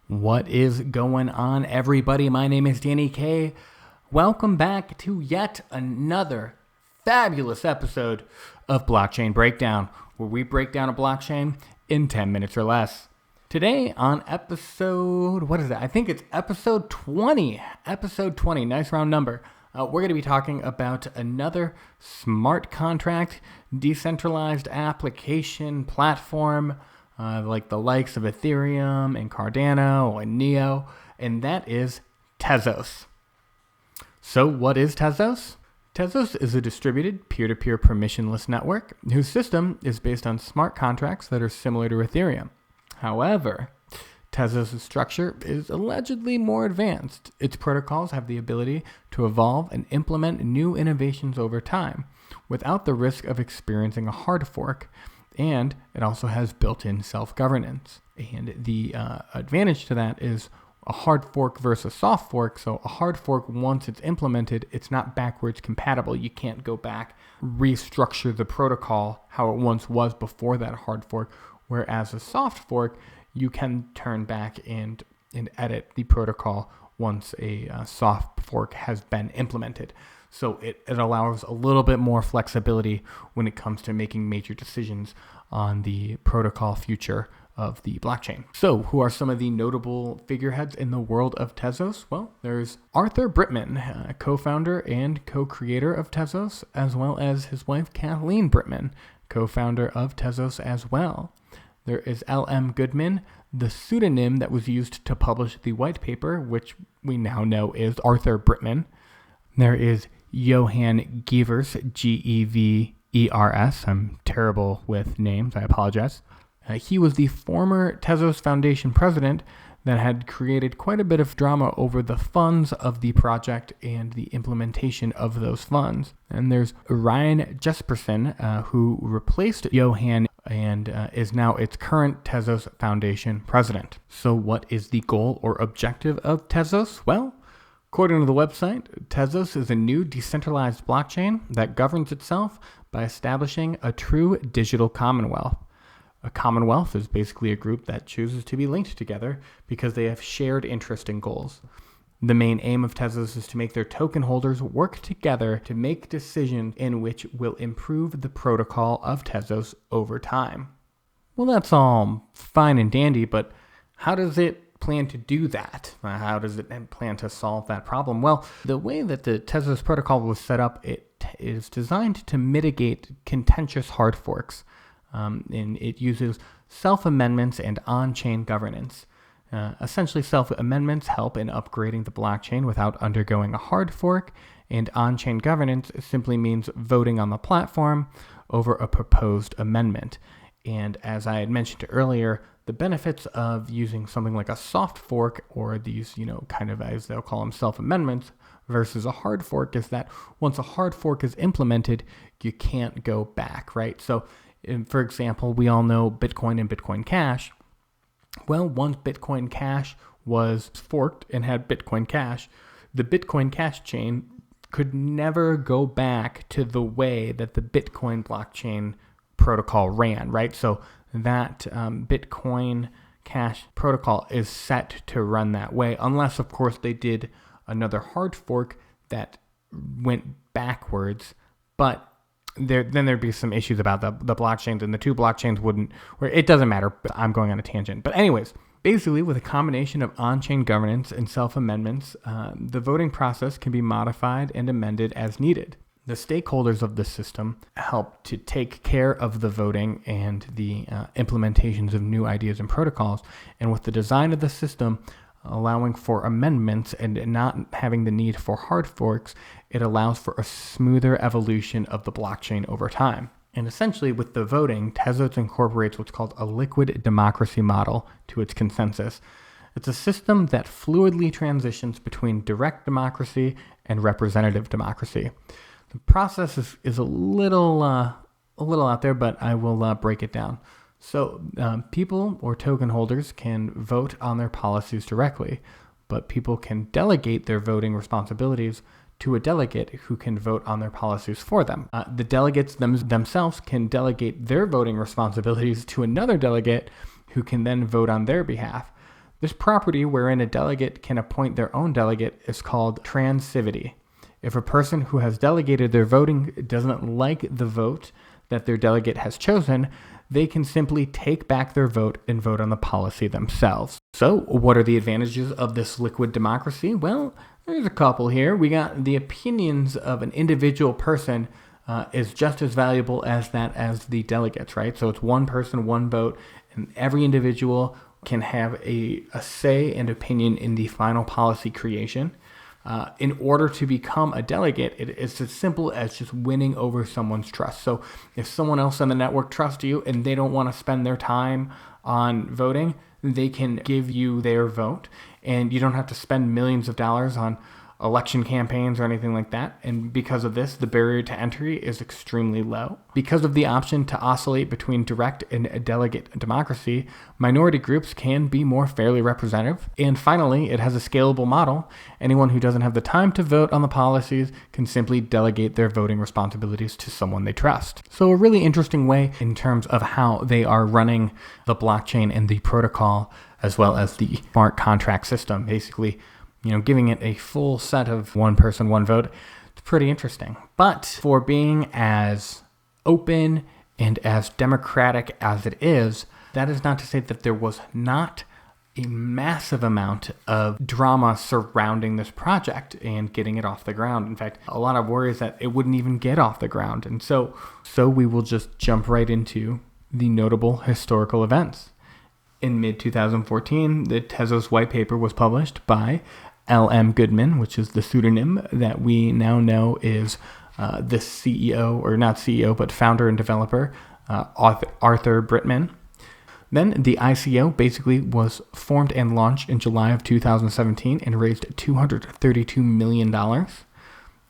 What is going on, everybody? My name is Danny K. Welcome back to yet another fabulous episode of Blockchain Breakdown, where we break down a blockchain in 10 minutes or less. Today on episode, I think it's episode 20. Episode 20, nice round number. We're going to be talking about another smart contract, decentralized application platform, like the likes of Ethereum and Cardano and Neo, and that is Tezos. So what is Tezos? Tezos is a distributed peer-to-peer permissionless network whose system is based on smart contracts that are similar to Ethereum. However, Tezos' structure is allegedly more advanced. Its protocols have the ability to evolve and implement new innovations over time without the risk of experiencing a hard fork. And it also has built-in self-governance. And the advantage to that is a hard fork versus soft fork. So a hard fork, once it's implemented, it's not backwards compatible. You can't go back, restructure the protocol how it once was before that hard fork. Whereas a soft fork, you can turn back and edit the protocol once a soft fork has been implemented. So it allows a little bit more flexibility when it comes to making major decisions on the protocol future of the blockchain. So who are some of the notable figureheads in the world of Tezos? Well, there's Arthur Brittman, co-founder and co-creator of Tezos, as well as his wife Kathleen Brittman, co-founder of Tezos as well. There is L.M. Goodman, the pseudonym that was used to publish the white paper, which we now know is Arthur Brittman. There is Johan Gevers, Gevers. I'm terrible with names. I apologize. He was the former Tezos Foundation president that had created quite a bit of drama over the funds of the project and the implementation of those funds. And there's Ryan Jesperson, who replaced Johan and is now its current Tezos Foundation president. So what is the goal or objective of Tezos? Well, according to the website, Tezos is a new decentralized blockchain that governs itself by establishing a true digital commonwealth. A commonwealth is basically a group that chooses to be linked together because they have shared interest and goals. The main aim of Tezos is to make their token holders work together to make decisions in which will improve the protocol of Tezos over time. Well, that's all fine and dandy, but how does it plan to do that? How does it plan to solve that problem? Well, the way that the Tezos protocol was set up, it is designed to mitigate contentious hard forks, and it uses self-amendments and on-chain governance. Essentially, self-amendments help in upgrading the blockchain without undergoing a hard fork, and on-chain governance simply means voting on the platform over a proposed amendment. And as I had mentioned earlier, the benefits of using something like a soft fork or these, kind of as they'll call them self-amendments versus a hard fork is that once a hard fork is implemented, you can't go back, right? So, for example, we all know Bitcoin and Bitcoin Cash. Well, once Bitcoin Cash was forked and had Bitcoin Cash, the Bitcoin Cash chain could never go back to the way that the Bitcoin blockchain protocol ran, right? So that Bitcoin Cash protocol is set to run that way, unless, of course, they did another hard fork that went backwards. But there'd be some issues about the blockchains, and the two blockchains wouldn't, where it doesn't matter, but I'm going on a tangent. But anyways, basically with a combination of on-chain governance and self-amendments, the voting process can be modified and amended as needed. The stakeholders of the system help to take care of the voting and the implementations of new ideas and protocols. And with the design of the system allowing for amendments and not having the need for hard forks, it allows for a smoother evolution of the blockchain over time. And essentially with the voting, Tezos incorporates what's called a liquid democracy model to its consensus. It's a system that fluidly transitions between direct democracy and representative democracy. The process is a little out there, but I will break it down. So people or token holders can vote on their policies directly, but people can delegate their voting responsibilities to a delegate who can vote on their policies for them. The delegates themselves can delegate their voting responsibilities to another delegate who can then vote on their behalf. This property wherein a delegate can appoint their own delegate is called transivity. If a person who has delegated their voting doesn't like the vote that their delegate has chosen, they can simply take back their vote and vote on the policy themselves. So, what are the advantages of this liquid democracy? Well, there's a couple here. We got the opinions of an individual person is just as valuable as the delegates, right? So it's one person, one vote, and every individual can have a say and opinion in the final policy creation. In order to become a delegate, it's as simple as just winning over someone's trust. So if someone else on the network trusts you and they don't want to spend their time on voting, they can give you their vote, and you don't have to spend millions of dollars on election campaigns or anything like that. And because of this, the barrier to entry is extremely low. Because of the option to oscillate between direct and delegate democracy, minority groups can be more fairly representative. And finally, it has a scalable model. Anyone who doesn't have the time to vote on the policies can simply delegate their voting responsibilities to someone they trust. So a really interesting way in terms of how they are running the blockchain and the protocol, as well as the smart contract system, basically giving it a full set of one person, one vote. It's pretty interesting. But for being as open and as democratic as it is, that is not to say that there was not a massive amount of drama surrounding this project and getting it off the ground. In fact, a lot of worries that it wouldn't even get off the ground. And so we will just jump right into the notable historical events. In mid-2014, the Tezos white paper was published by L.M. Goodman, which is the pseudonym that we now know is the CEO, or not CEO, but founder and developer, Arthur Britman. Then the ICO basically was formed and launched in July of 2017 and raised $232 million.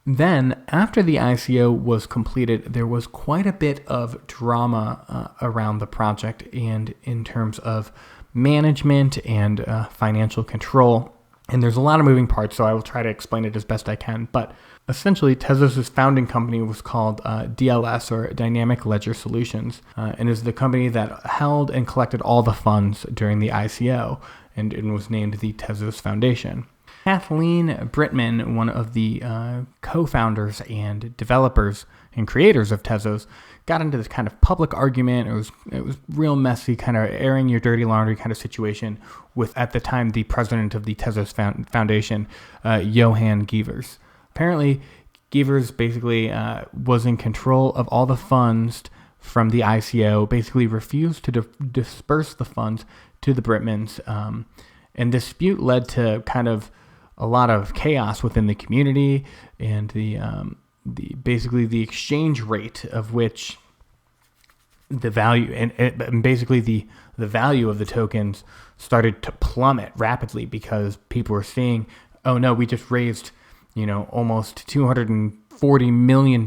Then, after the ICO was completed, there was quite a bit of drama around the project and in terms of management and financial control. And there's a lot of moving parts, so I will try to explain it as best I can. But essentially, Tezos' founding company was called DLS, or Dynamic Ledger Solutions, and is the company that held and collected all the funds during the ICO and was named the Tezos Foundation. Kathleen Britman, one of the co-founders and developers and creators of Tezos, got into this kind of public argument. It was real messy, kind of airing your dirty laundry kind of situation with, at the time, the president of the Tezos Foundation, Johan Gevers. Apparently, Gevers basically was in control of all the funds from the ICO, basically refused to disperse the funds to the Britmans, and the dispute led to kind of a lot of chaos within the community, and the exchange rate of which the value and basically the value of the tokens started to plummet rapidly, because people were seeing, oh no, we just raised almost $240 million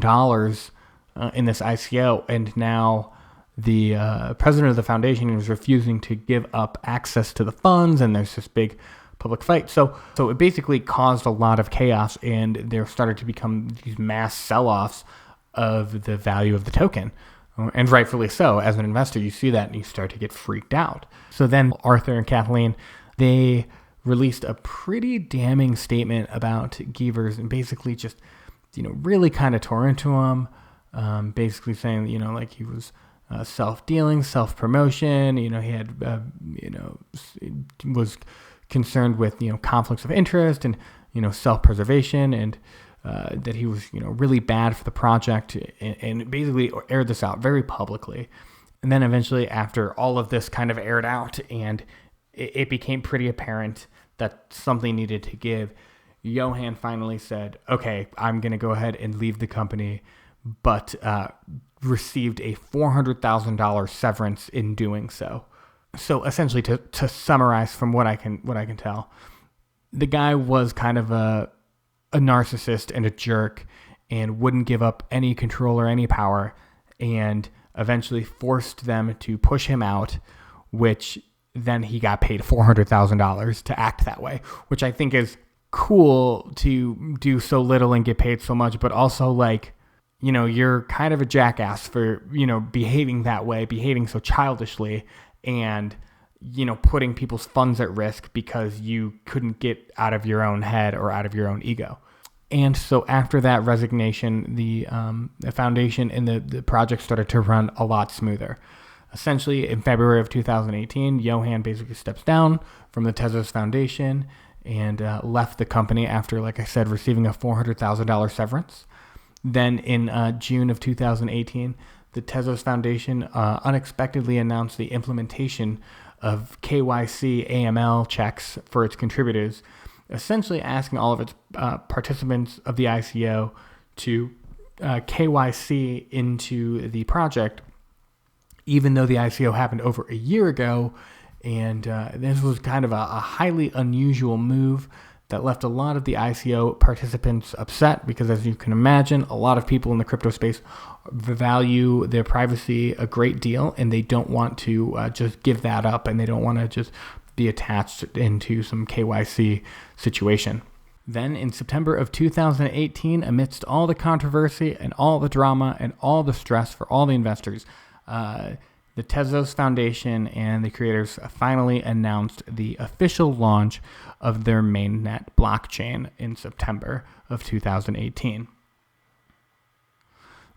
in this ICO, and now the president of the foundation is refusing to give up access to the funds, and there's this big public fight. So it basically caused a lot of chaos, and there started to become these mass sell-offs of the value of the token. And rightfully so. As an investor, you see that and you start to get freaked out. So then Arthur and Kathleen, they released a pretty damning statement about Gevers, and basically just, really kind of tore into him, basically saying, like he was self-dealing, self-promotion, he had, was concerned with, conflicts of interest and, self-preservation, and that he was, really bad for the project, and basically aired this out very publicly. And then eventually, after all of this kind of aired out and it became pretty apparent that something needed to give, Johan finally said, okay, I'm going to go ahead and leave the company, but received a $400,000 severance in doing so. So essentially, to summarize from what I can tell, the guy was kind of a narcissist and a jerk, and wouldn't give up any control or any power, and eventually forced them to push him out, which then he got paid $400,000 to act that way, which I think is cool, to do so little and get paid so much, but also you're kind of a jackass for, behaving that way, behaving so childishly, and putting people's funds at risk because you couldn't get out of your own head or out of your own ego. And so after that resignation, the foundation and the project started to run a lot smoother. Essentially, in February of 2018, Johan basically steps down from the Tezos Foundation and left the company after, like I said, receiving a $400,000 severance. Then in June of 2018, the Tezos Foundation unexpectedly announced the implementation of KYC AML checks for its contributors, essentially asking all of its participants of the ICO to KYC into the project, even though the ICO happened over a year ago. And this was kind of a highly unusual move that left a lot of the ICO participants upset because, as you can imagine, a lot of people in the crypto space value their privacy a great deal, and they don't want to just give that up, and they don't want to just be attached into some KYC situation. Then in September of 2018, amidst all the controversy and all the drama and all the stress for all the investors, the Tezos Foundation and the creators finally announced the official launch of their mainnet blockchain in September of 2018.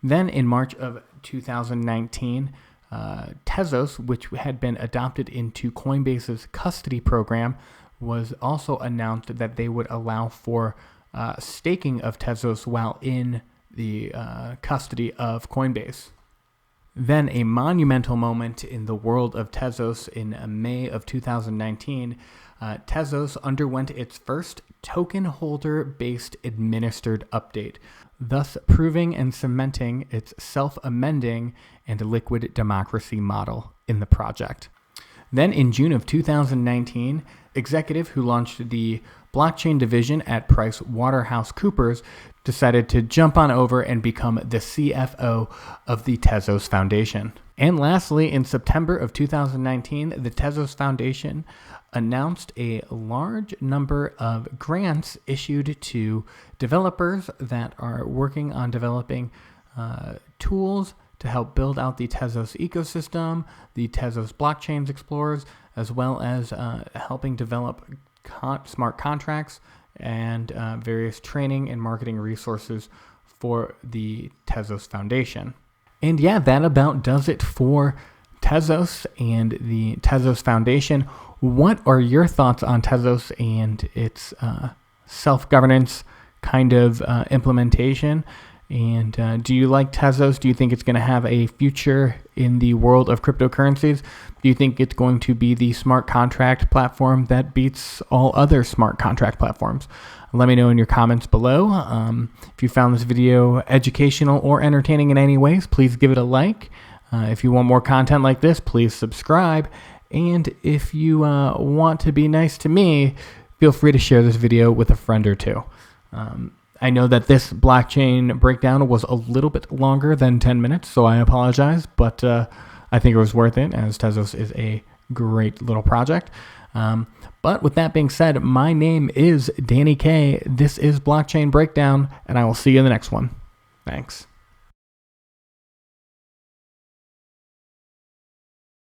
Then in March of 2019, Tezos, which had been adopted into Coinbase's custody program, was also announced that they would allow for staking of Tezos while in the custody of Coinbase. Then a monumental moment in the world of Tezos in May of 2019, Tezos underwent its first token holder-based administered update, thus proving and cementing its self-amending and liquid democracy model in the project. Then in June of 2019, executive who launched the blockchain division at PricewaterhouseCoopers decided to jump on over and become the CFO of the Tezos Foundation. And lastly, in September of 2019, the Tezos Foundation announced a large number of grants issued to developers that are working on developing tools to help build out the Tezos ecosystem, the Tezos blockchains explorers, as well as helping develop smart contracts and various training and marketing resources for the Tezos Foundation. And yeah, that about does it for Tezos and the Tezos Foundation. What are your thoughts on Tezos and its self-governance kind of implementation? And do you like Tezos? Do you think it's going to have a future in the world of cryptocurrencies? Do you think it's going to be the smart contract platform that beats all other smart contract platforms? Let me know in your comments below. If you found this video educational or entertaining in any ways, please give it a like. If you want more content like this, please subscribe. And if you want to be nice to me, feel free to share this video with a friend or two. I know that this blockchain breakdown was a little bit longer than 10 minutes, so I apologize, but I think it was worth it, as Tezos is a great little project. But with that being said, my name is Danny K. This is Blockchain Breakdown, and I will see you in the next one. Thanks.